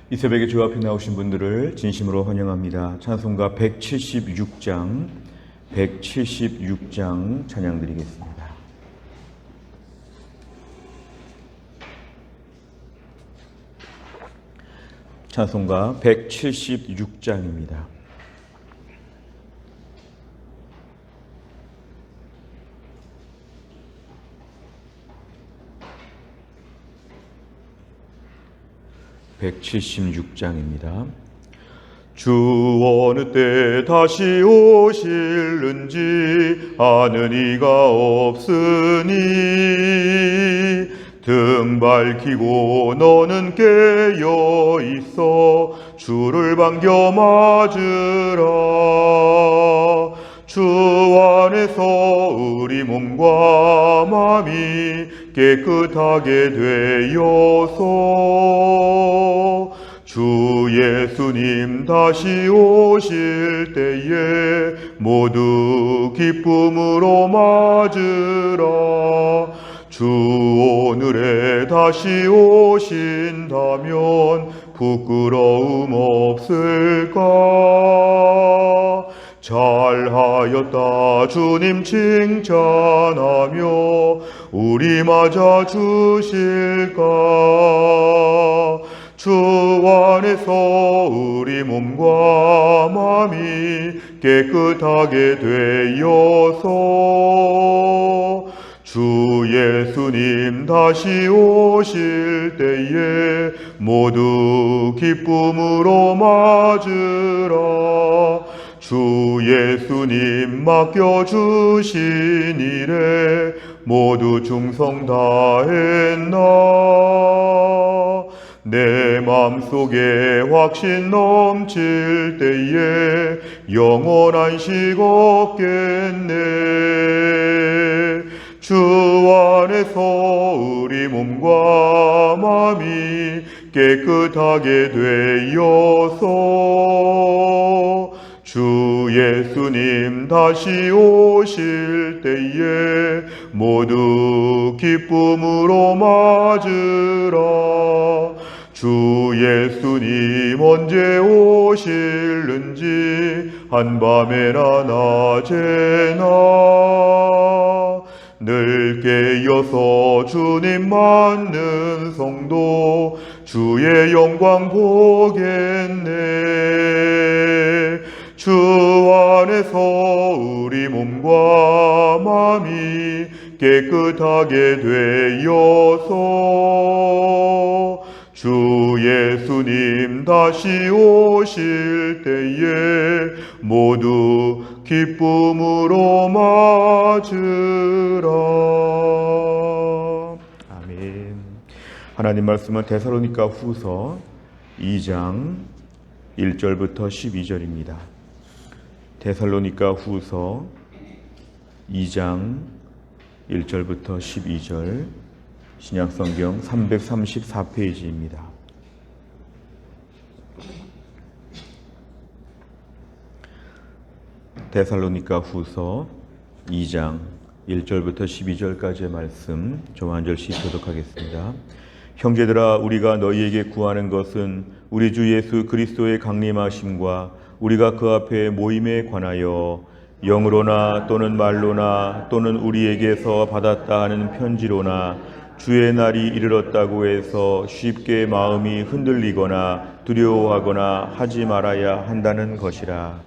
이 새벽에 주 앞에 나오신 분들을 진심으로 환영합니다. 찬송가 176장 찬양 드리겠습니다. 찬송가 176장입니다. (176장입니다) 주 어느 때 다시 오실는지 아는 이가 없으니 등 밝히고 너는 깨어 있어 주를 반겨 맞으라. 주 안에서 우리 몸과 마음이 깨끗하게 되어서 주 예수님 다시 오실 때에 모두 기쁨으로 맞으라. 주 오늘에 다시 오신다면 부끄러움 없을까? 잘하였다 주님 칭찬하며 우리 맞아 주실까? 주 안에서 우리 몸과 마음이 깨끗하게 되어서 주 예수님 다시 오실 때에 모두 기쁨으로 맞으라. 주 예수님 맡겨주신 일에 모두 충성 다했나? 내 맘속에 확신 넘칠 때에 영원한 안식 얻겠네. 주 안에서 우리 몸과 마음이 깨끗하게 되어서 주 예수님 다시 오실 때에 모두 기쁨으로 맞으라. 주 예수님 언제 오실는지 한밤에나 낮에나 늘 깨어서 주님 맞는 성도 주의 영광 보겠네. 주 안에서 우리 몸과 마음이 깨끗하게 되어서 주 예수님 다시 오실 때에 모두 기쁨으로 맞으라. 아멘. 하나님 말씀은 데살로니가 후서 2장 1절부터 12절입니다. 데살로니가 후서 2장 1절부터 12절 신약성경 334페이지입니다. 데살로니가 후서 2장 1절부터 12절까지의 말씀 좀 한 절씩 교독하겠습니다. 형제들아, 우리가 너희에게 구하는 것은 우리 주 예수 그리스도의 강림하심과 우리가 그 앞에 모임에 관하여 영으로나 또는 말로나 또는 우리에게서 받았다 하는 편지로나 주의 날이 이르렀다고 해서 쉽게 마음이 흔들리거나 두려워하거나 하지 말아야 한다는 것이라.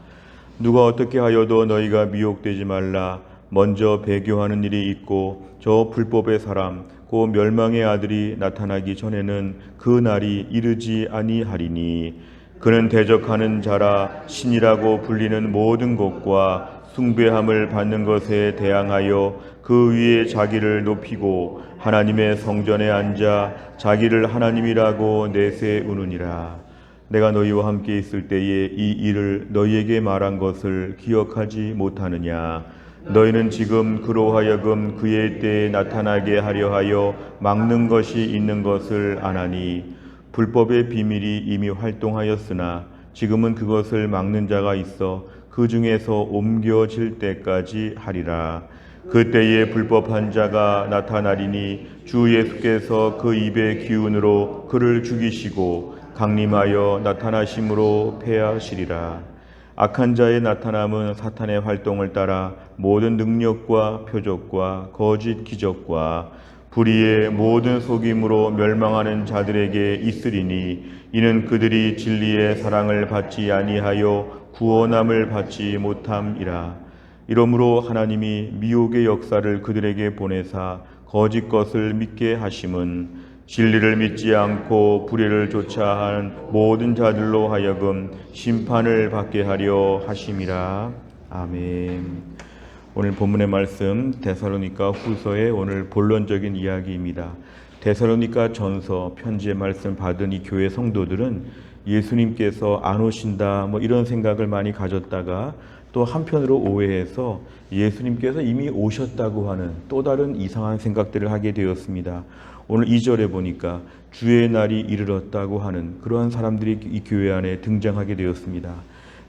누가 어떻게 하여도 너희가 미혹되지 말라. 먼저 배교하는 일이 있고 저 불법의 사람 곧 멸망의 아들이 나타나기 전에는 그 날이 이르지 아니하리니 그는 대적하는 자라 신이라고 불리는 모든 것과 숭배함을 받는 것에 대항하여 그 위에 자기를 높이고 하나님의 성전에 앉아 자기를 하나님이라고 내세우느니라. 내가 너희와 함께 있을 때에 이 일을 너희에게 말한 것을 기억하지 못하느냐? 너희는 지금 그로 하여금 그의 때에 나타나게 하려 하여 막는 것이 있는 것을 아나니 불법의 비밀이 이미 활동하였으나 지금은 그것을 막는 자가 있어 그 중에서 옮겨질 때까지 하리라. 그때에 불법한 자가 나타나리니 주 예수께서 그 입의 기운으로 그를 죽이시고 강림하여 나타나심으로 패하시리라. 악한 자의 나타남은 사탄의 활동을 따라 모든 능력과 표적과 거짓 기적과 불의의 모든 속임으로 멸망하는 자들에게 있으리니 이는 그들이 진리의 사랑을 받지 아니하여 구원함을 받지 못함이라. 이러므로 하나님이 미혹의 역사를 그들에게 보내사 거짓 것을 믿게 하심은 진리를 믿지 않고 불의를 쫓아한 모든 자들로 하여금 심판을 받게 하려 하심이라. 아멘. 오늘 본문의 말씀 데살로니가 후서의 오늘 본론적인 이야기입니다. 데살로니가 전서 편지의 말씀 받은 이 교회 성도들은 예수님께서 안 오신다 이런 생각을 많이 가졌다가 또 한편으로 오해해서 예수님께서 이미 오셨다고 하는 또 다른 이상한 생각들을 하게 되었습니다. 오늘 2절에 보니까 주의 날이 이르렀다고 하는 그러한 사람들이 이 교회 안에 등장하게 되었습니다.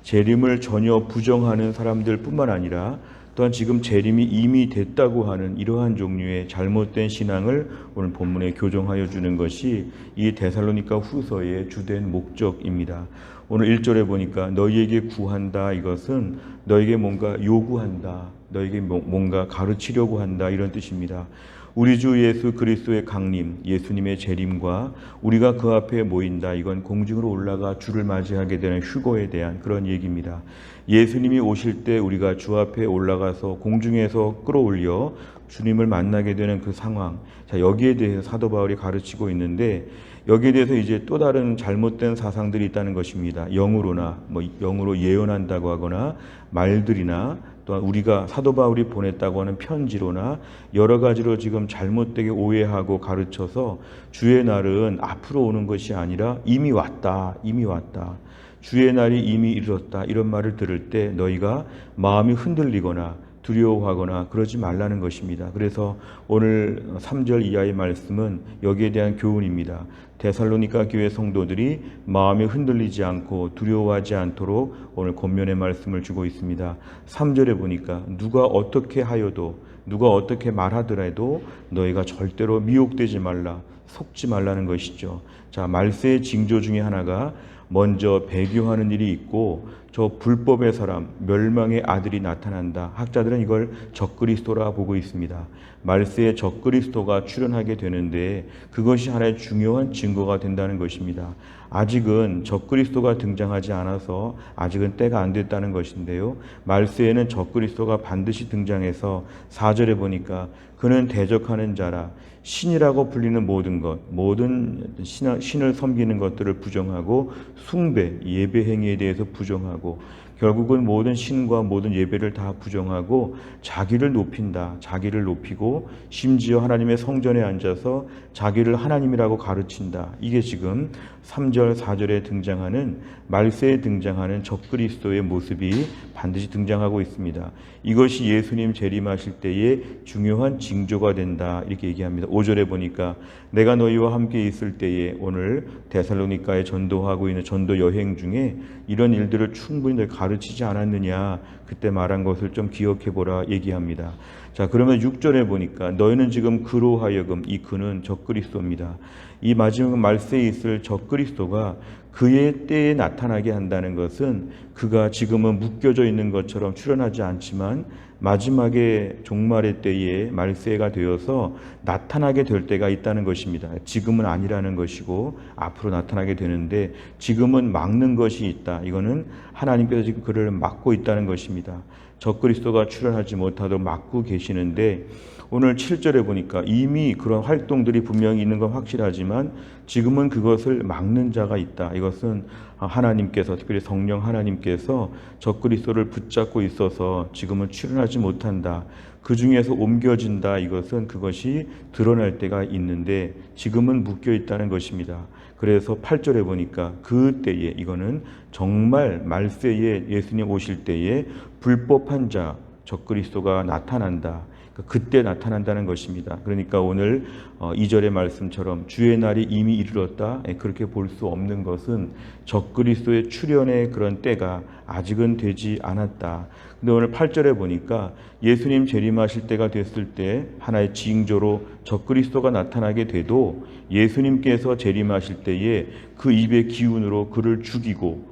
재림을 전혀 부정하는 사람들 뿐만 아니라 또한 지금 재림이 이미 됐다고 하는 이러한 종류의 잘못된 신앙을 오늘 본문에 교정하여 주는 것이 이 데살로니가 후서의 주된 목적입니다. 오늘 1절에 보니까 너희에게 구한다, 이것은 너에게 뭔가 요구한다, 너에게 뭔가 가르치려고 한다, 이런 뜻입니다. 우리 주 예수 그리스도의 강림, 예수님의 재림과 우리가 그 앞에 모인다, 이건 공중으로 올라가 주를 맞이하게 되는 휴거에 대한 그런 얘기입니다. 예수님이 오실 때 우리가 주 앞에 올라가서 공중에서 끌어올려 주님을 만나게 되는 그 상황, 여기에 대해서 사도 바울이 가르치고 있는데, 여기에 대해서 이제 또 다른 잘못된 사상들이 있다는 것입니다. 영으로나 영으로 예언한다고 하거나 말들이나 또한 우리가 사도 바울이 보냈다고 하는 편지로나 여러 가지로 지금 잘못되게 오해하고 가르쳐서 주의 날은 앞으로 오는 것이 아니라 이미 왔다, 이미 왔다, 주의 날이 이미 이르렀다, 이런 말을 들을 때 너희가 마음이 흔들리거나 두려워하거나 그러지 말라는 것입니다. 그래서 오늘 3절 이하의 말씀은 여기에 대한 교훈입니다. 데살로니가 교회 성도들이 마음이 흔들리지 않고 두려워하지 않도록 오늘 권면의 말씀을 주고 있습니다. 3절에 보니까 누가 어떻게 하여도, 누가 어떻게 말하더라도 너희가 절대로 미혹되지 말라, 속지 말라는 것이죠. 자, 말세의 징조 중에 하나가 먼저 배교하는 일이 있고 저 불법의 사람, 멸망의 아들이 나타난다. 학자들은 이걸 적그리스도라 보고 있습니다. 말세에 적그리스도가 출현하게 되는데 그것이 하나의 중요한 증거가 된다는 것입니다. 아직은 적그리스도가 등장하지 않아서 아직은 때가 안 됐다는 것인데요. 말세에는 적그리스도가 반드시 등장해서 4절에 보니까 그는 대적하는 자라, 신이라고 불리는 모든 것, 모든 신을 섬기는 것들을 부정하고 숭배, 예배 행위에 대해서 부정하고 결국은 모든 신과 모든 예배를 다 부정하고 자기를 높인다, 자기를 높이고 심지어 하나님의 성전에 앉아서 자기를 하나님이라고 가르친다. 이게 지금 3절, 4절에 등장하는 말세에 등장하는 적그리스도의 모습이 반드시 등장하고 있습니다. 이것이 예수님 재림하실 때의 중요한 징조가 된다, 이렇게 얘기합니다. 5절에 보니까 내가 너희와 함께 있을 때에, 오늘 데살로니가에 전도하고 있는 전도 여행 중에 이런 일들을 충분히 늘 가르치지 않았느냐, 그때 말한 것을 좀 기억해보라 얘기합니다. 자, 그러면 6절에 보니까 너희는 지금 그로 하여금, 이 그는 적그리스도입니다. 이 마지막 말세에 있을 적그리스도가 그의 때에 나타나게 한다는 것은 그가 지금은 묶여져 있는 것처럼 출현하지 않지만 마지막에 종말의 때에 말세가 되어서 나타나게 될 때가 있다는 것입니다. 지금은 아니라는 것이고 앞으로 나타나게 되는데 지금은 막는 것이 있다. 이거는 하나님께서 지금 그를 막고 있다는 것입니다. 적그리스도가 출현하지 못하도록 막고 계시는데 오늘 7절에 보니까 이미 그런 활동들이 분명히 있는 건 확실하지만 지금은 그것을 막는 자가 있다. 이것은 하나님께서, 특별히 성령 하나님께서 적그리스도를 붙잡고 있어서 지금은 출현하지 못한다. 그 중에서 옮겨진다. 이것은 그것이 드러날 때가 있는데 지금은 묶여 있다는 것입니다. 그래서 8절에 보니까 그 때에, 이거는 정말 말세에 예수님 오실 때에 불법한 자, 적그리스도가 나타난다. 그때 나타난다는 것입니다. 그러니까 오늘 2절의 말씀처럼 주의 날이 이미 이르렀다, 그렇게 볼 수 없는 것은 적그리스도의 출현의 그런 때가 아직은 되지 않았다. 근데 오늘 8절에 보니까 예수님 재림하실 때가 됐을 때 하나의 징조로 적그리스도가 나타나게 돼도 예수님께서 재림하실 때에 그 입의 기운으로 그를 죽이고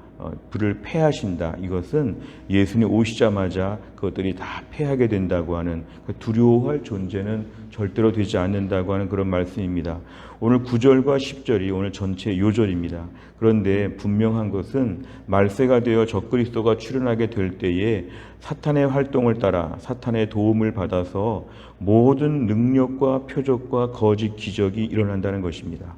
그를 패하신다. 이것은 예수님 오시자마자 그것들이 다 패하게 된다고 하는, 두려워할 존재는 절대로 되지 않는다고 하는 그런 말씀입니다. 오늘 9절과 10절이 오늘 전체 요절입니다. 그런데 분명한 것은 말세가 되어 적그리스도가 출현하게 될 때에 사탄의 활동을 따라 사탄의 도움을 받아서 모든 능력과 표적과 거짓 기적이 일어난다는 것입니다.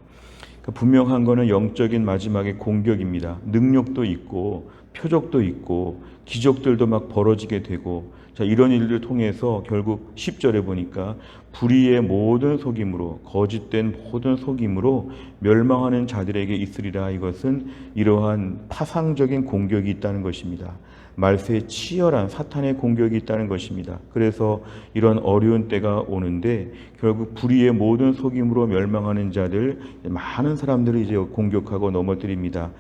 분명한 것은 영적인 마지막의 공격입니다. 능력도 있고 표적도 있고 기적들도 막 벌어지게 되고, 이런 일들을 통해서 결국 10절에 보니까 불의의 모든 속임으로, 거짓된 모든 속임으로 멸망하는 자들에게 있으리라. 이것은 이러한 파상적인 공격이 있다는 것입니다. 말세에 치열한 사탄의 공격이 있다는 것입니다. 그래서 이런 어려운 때가 오는데 결국 불의의 모든 속임으로 멸망하는 자들, 많은 사람들을 이제 공격하고 넘어뜨립니다.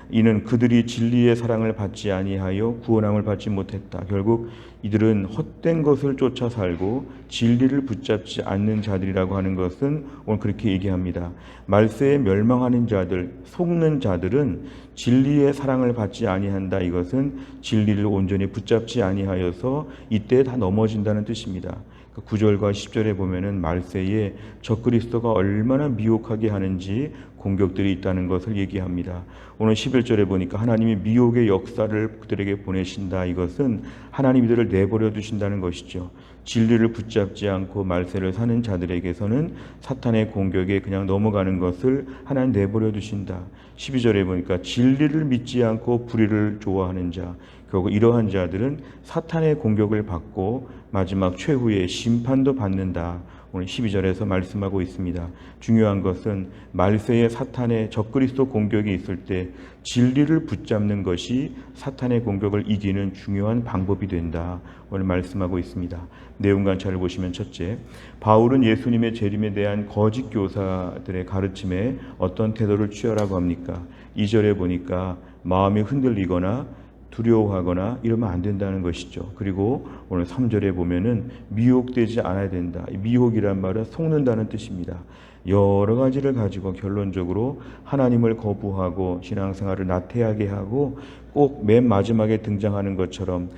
이는 그들이 진리의 사랑을 받지 아니하여 구원함을 받지 못했다. 결국 이들은 헛된 것을 쫓아 살고 진리를 붙잡지 않는 자들이라고 하는 것은 오늘 그렇게 얘기합니다. 말세에 멸망하는 자들, 속는 자들은 진리의 사랑을 받지 아니한다. 이것은 진리를 온전히 붙잡지 아니하여서 이때 다 넘어진다는 뜻입니다. 9절과 10절에 보면은 말세에 적그리스도가 얼마나 미혹하게 하는지 공격들이 있다는 것을 얘기합니다. 오늘 11절에 보니까 하나님이 미혹의 역사를 그들에게 보내신다. 이것은 하나님 이들을 내버려 두신다는 것이죠. 진리를 붙잡지 않고 말세를 사는 자들에게서는 사탄의 공격에 그냥 넘어가는 것을 하나님 내버려 두신다. 12절에 보니까 진리를 믿지 않고 불의를 좋아하는 자, 결국 이러한 자들은 사탄의 공격을 받고 마지막 최후의 심판도 받는다. 오늘 12절에서 말씀하고 있습니다. 중요한 것은 말세의 사탄의 적그리스도 공격이 있을 때 진리를 붙잡는 것이 사탄의 공격을 이기는 중요한 방법이 된다. 오늘 말씀하고 있습니다. 내용 관찰을 보시면, 첫째, 바울은 예수님의 재림에 대한 거짓 교사들의 가르침에 어떤 태도를 취하라고 합니까? 2절에 보니까 마음이 흔들리거나 두려워하거나 이러면 안 된다는 것이죠. 그리고 오늘 3절에 보면은 미혹되지 않아야 된다. 미혹이란 말은 속는다는 뜻입니다. 여러 가지를 가지고 결론적으로 하나님을 거부하고 신앙생활을 나태하게 하고 꼭 맨 마지막에 등장하는 것처럼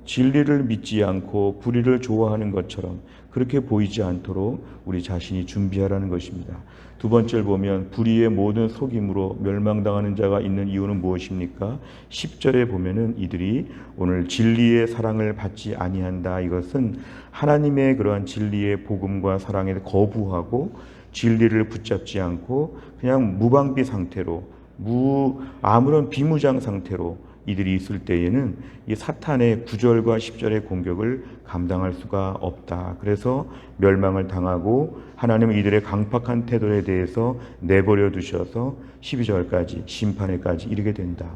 진리를 믿지 않고 불의를 좋아하는 것처럼 그렇게 보이지 않도록 우리 자신이 준비하라는 것입니다. 두 번째를 보면 불의의 모든 속임으로 멸망당하는 자가 있는 이유는 무엇입니까? 10절에 보면은 이들이 오늘 진리의 사랑을 받지 아니한다. 이것은 하나님의 그러한 진리의 복음과 사랑에 거부하고 진리를 붙잡지 않고 그냥 무방비 상태로 아무런 비무장 상태로 이들이 있을 때에는 이 사탄의 9절과 10절의 공격을 감당할 수가 없다. 그래서 멸망을 당하고 하나님은 이들의 강팍한 태도에 대해서 내버려 두셔서 12절까지 심판에까지 이르게 된다.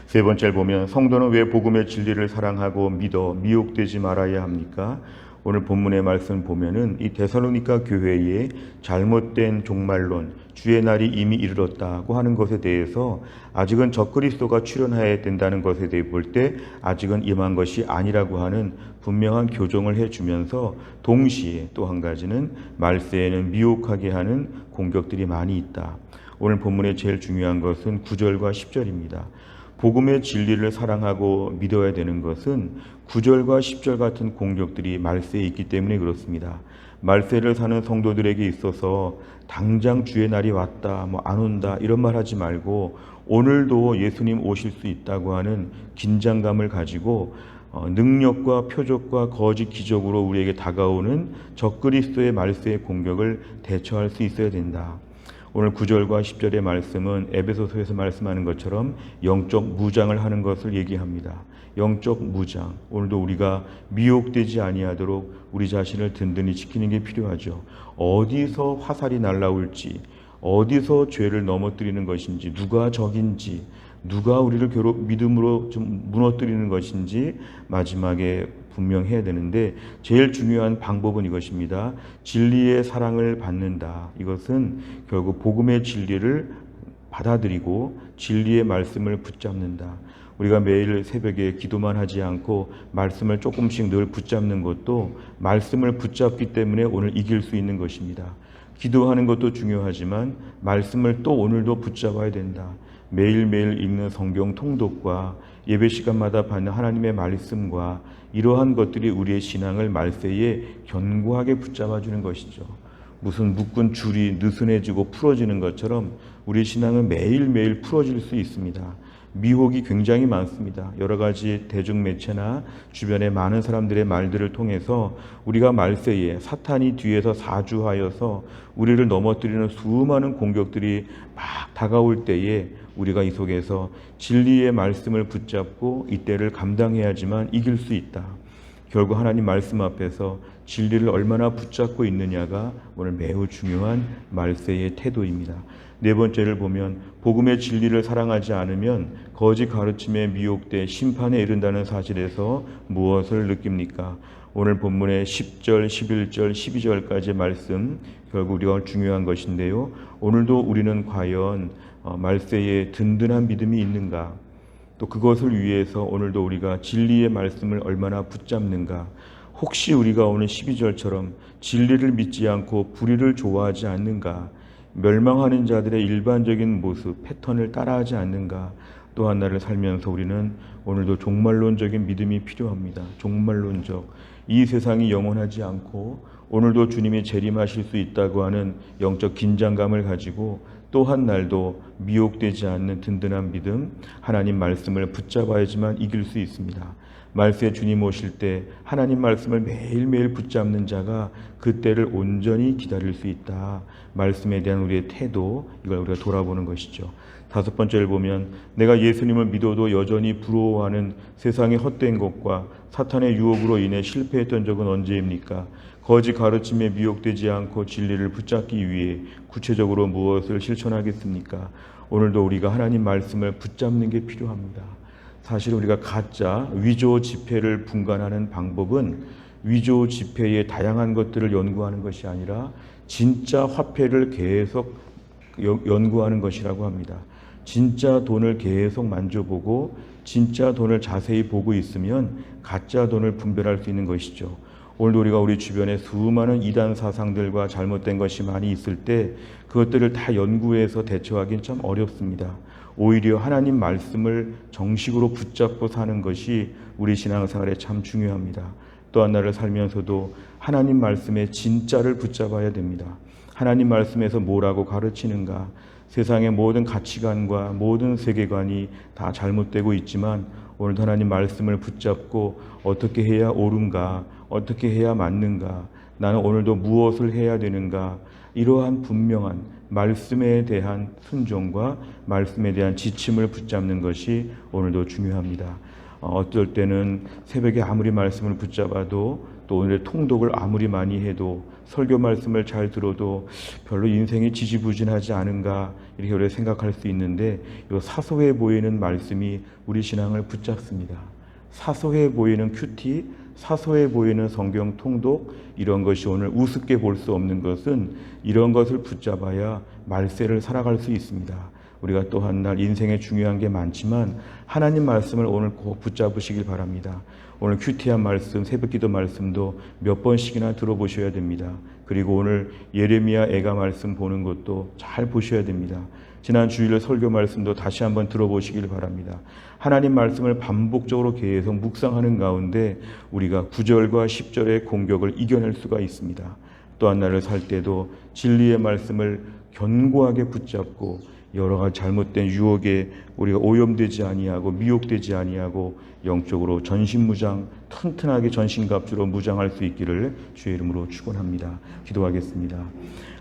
세 번째를 보면 성도는 왜 복음의 진리를 사랑하고 믿어 미혹되지 말아야 합니까? 오늘 본문의 말씀 보면은 이 데살로니가 교회의 잘못된 종말론, 주의 날이 이미 이르렀다고 하는 것에 대해서 아직은 적그리스도가 출현해야 된다는 것에 대해 볼 때 아직은 임한 것이 아니라고 하는 분명한 교정을 해주면서 동시에 또 한 가지는 말세에는 미혹하게 하는 공격들이 많이 있다. 오늘 본문의 제일 중요한 것은 9절과 10절입니다. 복음의 진리를 사랑하고 믿어야 되는 것은 9절과 10절 같은 공격들이 말세에 있기 때문에 그렇습니다. 말세를 사는 성도들에게 있어서 당장 주의 날이 왔다, 안 온다 이런 말 하지 말고 오늘도 예수님 오실 수 있다고 하는 긴장감을 가지고 능력과 표적과 거짓 기적으로 우리에게 다가오는 적그리스도의 말세의 공격을 대처할 수 있어야 된다. 오늘 9절과 10절의 말씀은 에베소서에서 말씀하는 것처럼 영적 무장을 하는 것을 얘기합니다. 영적 무장. 오늘도 우리가 미혹되지 아니하도록 우리 자신을 든든히 지키는 게 필요하죠. 어디서 화살이 날아올지, 어디서 죄를 넘어뜨리는 것인지, 누가 적인지, 누가 우리를 믿음으로 좀 무너뜨리는 것인지 마지막에 분명해야 되는데 제일 중요한 방법은 이것입니다. 진리의 사랑을 받는다. 이것은 결국 복음의 진리를 받아들이고 진리의 말씀을 붙잡는다. 우리가 매일 새벽에 기도만 하지 않고 말씀을 조금씩 늘 붙잡는 것도 말씀을 붙잡기 때문에 오늘 이길 수 있는 것입니다. 기도하는 것도 중요하지만 말씀을 또 오늘도 붙잡아야 된다. 매일매일 읽는 성경 통독과 예배 시간마다 받는 하나님의 말씀과 이러한 것들이 우리의 신앙을 말세에 견고하게 붙잡아주는 것이죠. 무슨 묶은 줄이 느슨해지고 풀어지는 것처럼 우리 신앙은 매일매일 풀어질 수 있습니다. 미혹이 굉장히 많습니다. 여러 가지 대중매체나 주변의 많은 사람들의 말들을 통해서 우리가 말세에 사탄이 뒤에서 사주하여서 우리를 넘어뜨리는 수많은 공격들이 막 다가올 때에 우리가 이 속에서 진리의 말씀을 붙잡고 이때를 감당해야지만 이길 수 있다. 결국 하나님 말씀 앞에서 진리를 얼마나 붙잡고 있느냐가 오늘 매우 중요한 말세의 태도입니다. 네 번째를 보면 복음의 진리를 사랑하지 않으면 거짓 가르침에 미혹돼 심판에 이른다는 사실에서 무엇을 느낍니까? 오늘 본문의 10절, 11절, 12절까지의 말씀 결국 우리가 중요한 것인데요. 오늘도 우리는 과연 말세에 든든한 믿음이 있는가? 또 그것을 위해서 오늘도 우리가 진리의 말씀을 얼마나 붙잡는가? 혹시 우리가 오늘 12절처럼 진리를 믿지 않고 불의를 좋아하지 않는가? 멸망하는 자들의 일반적인 모습, 패턴을 따라하지 않는가? 또한 나를 살면서 우리는 오늘도 종말론적인 믿음이 필요합니다. 종말론적. 이 세상이 영원하지 않고 오늘도 주님이 재림하실 수 있다고 하는 영적 긴장감을 가지고 또 한 날도 미혹되지 않는 든든한 믿음, 하나님 말씀을 붙잡아야지만 이길 수 있습니다. 말세에 주님 오실 때 하나님 말씀을 매일매일 붙잡는 자가 그때를 온전히 기다릴 수 있다. 말씀에 대한 우리의 태도, 이걸 우리가 돌아보는 것이죠. 다섯 번째를 보면 내가 예수님을 믿어도 여전히 부러워하는 세상의 헛된 것과 사탄의 유혹으로 인해 실패했던 적은 언제입니까? 거짓 가르침에 미혹되지 않고 진리를 붙잡기 위해 구체적으로 무엇을 실천하겠습니까? 오늘도 우리가 하나님 말씀을 붙잡는 게 필요합니다. 사실 우리가 가짜 위조 지폐를 분간하는 방법은 위조 지폐의 다양한 것들을 연구하는 것이 아니라 진짜 화폐를 계속 연구하는 것이라고 합니다. 진짜 돈을 계속 만져보고 진짜 돈을 자세히 보고 있으면 가짜 돈을 분별할 수 있는 것이죠. 오늘도 우리가 우리 주변에 수많은 이단 사상들과 잘못된 것이 많이 있을 때 그것들을 다 연구해서 대처하기는 참 어렵습니다. 오히려 하나님 말씀을 정식으로 붙잡고 사는 것이 우리 신앙생활에 참 중요합니다. 또 하나를 살면서도 하나님 말씀의 진짜를 붙잡아야 됩니다. 하나님 말씀에서 뭐라고 가르치는가? 세상의 모든 가치관과 모든 세계관이 다 잘못되고 있지만 오늘도 하나님 말씀을 붙잡고 어떻게 해야 옳은가? 어떻게 해야 맞는가? 나는 오늘도 무엇을 해야 되는가? 이러한 분명한 말씀에 대한 순종과 말씀에 대한 지침을 붙잡는 것이 오늘도 중요합니다. 어떨 때는 새벽에 아무리 말씀을 붙잡아도 또 오늘의 통독을 아무리 많이 해도 설교 말씀을 잘 들어도 별로 인생이 지지부진하지 않은가 이렇게 우리가 생각할 수 있는데 이 사소해 보이는 말씀이 우리 신앙을 붙잡습니다. 사소해 보이는 큐티, 사소해 보이는 성경 통독 이런 것이 오늘 우습게 볼 수 없는 것은 이런 것을 붙잡아야 말세를 살아갈 수 있습니다. 우리가 또 한 날 인생에 중요한 게 많지만 하나님 말씀을 오늘 꼭 붙잡으시길 바랍니다. 오늘 큐티한 말씀, 새벽기도 말씀도 몇 번씩이나 들어보셔야 됩니다. 그리고 오늘 예레미야 애가 말씀 보는 것도 잘 보셔야 됩니다. 지난 주일 설교 말씀도 다시 한번 들어보시길 바랍니다. 하나님 말씀을 반복적으로 계속 묵상하는 가운데 우리가 9절과 10절의 공격을 이겨낼 수가 있습니다. 또한 날을 살 때도 진리의 말씀을 견고하게 붙잡고 여러 가지 잘못된 유혹에 우리가 오염되지 아니하고 미혹되지 아니하고 영적으로 전신무장 튼튼하게 전신갑주로 무장할 수 있기를 주의 이름으로 축원합니다. 기도하겠습니다.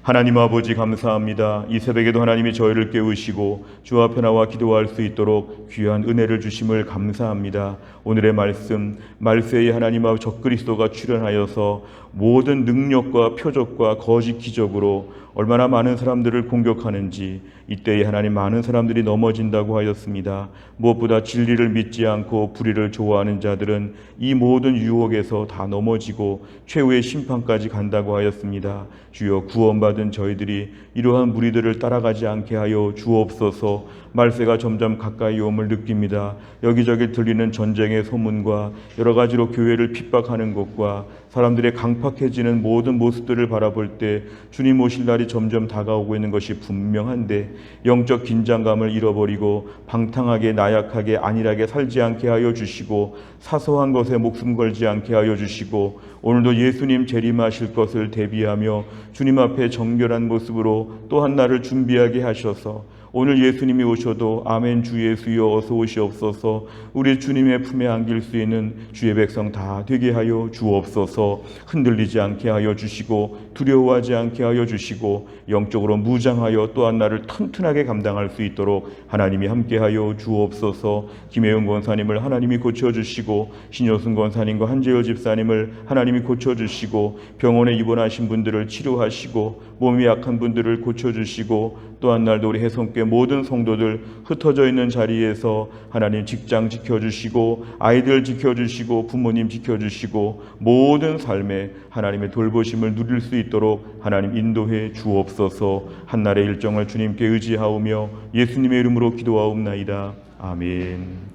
하나님 아버지 감사합니다. 이 새벽에도 하나님이 저희를 깨우시고 주 앞에 나와 기도할 수 있도록 귀한 은혜를 주심을 감사합니다. 오늘의 말씀 말세에 하나님 아버지 적그리스도가 출현하여서 모든 능력과 표적과 거짓 기적으로 얼마나 많은 사람들을 공격하는지, 이때에 하나님 많은 사람들이 넘어진다고 하였습니다. 무엇보다 진리를 믿지 않고 불의를 좋아하는 자들은 이 모든 유혹에서 다 넘어지고 최후의 심판까지 간다고 하였습니다. 주여, 구원받은 저희들이 이러한 무리들을 따라가지 않게 하여 주옵소서. 말세가 점점 가까이 옴을 느낍니다. 여기저기 들리는 전쟁의 소문과 여러 가지로 교회를 핍박하는 것과 사람들의 강팍해지는 모든 모습들을 바라볼 때 주님 오실 날이 점점 다가오고 있는 것이 분명한데, 영적 긴장감을 잃어버리고 방탕하게 나약하게 안일하게 살지 않게 하여 주시고, 사소한 것에 목숨 걸지 않게 하여 주시고, 오늘도 예수님 재림하실 것을 대비하며 주님 앞에 정결한 모습으로 또 한 날을 준비하게 하셔서 오늘 예수님이 오셔도 아멘 주 예수여 어서 오시옵소서, 우리 주님의 품에 안길 수 있는 주의 백성 다 되게 하여 주옵소서. 흔들리지 않게 하여 주시고 두려워하지 않게 하여 주시고 영적으로 무장하여 또 한 날을 튼튼하게 감당할 수 있도록 하나님이 함께하여 주옵소서. 김혜영 권사님을 하나님이 고쳐주시고 신효순 권사님과 한재열 집사님을 하나님이 고쳐주시고 병원에 입원하신 분들을 치료하시고 몸이 약한 분들을 고쳐주시고 또 한 날도 우리 혜성교회 모든 성도들 흩어져 있는 자리에서 하나님 직장 지켜주시고 아이들 지켜주시고 부모님 지켜주시고 모든 삶에 하나님의 돌보심을 누릴 수 있도록 하나님 인도해 주옵소서. 한날의 일정을 주님께 의지하오며 예수님의 이름으로 기도하옵나이다. 아멘.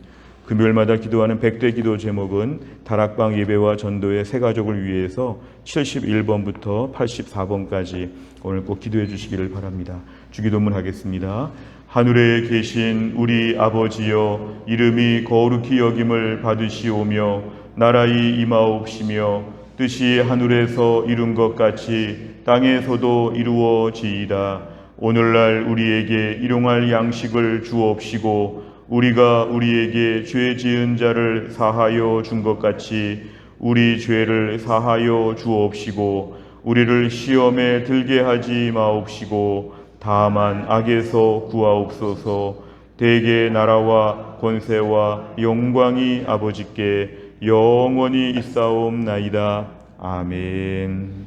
금요일마다 기도하는 100대 기도 제목은 다락방 예배와 전도의 새 가족을 위해서 71번부터 84번까지 오늘 꼭 기도해 주시기를 바랍니다. 주기도문 하겠습니다. 하늘에 계신 우리 아버지여, 이름이 거룩히 여김을 받으시오며 나라의 임하옵시며 뜻이 하늘에서 이룬 것 같이 땅에서도 이루어지이다. 오늘날 우리에게 일용할 양식을 주옵시고 우리가 우리에게 죄 지은 자를 사하여 준 것 같이 우리 죄를 사하여 주옵시고 우리를 시험에 들게 하지 마옵시고 다만 악에서 구하옵소서. 대개 나라와 권세와 영광이 아버지께 영원히 있사옵나이다. 아멘.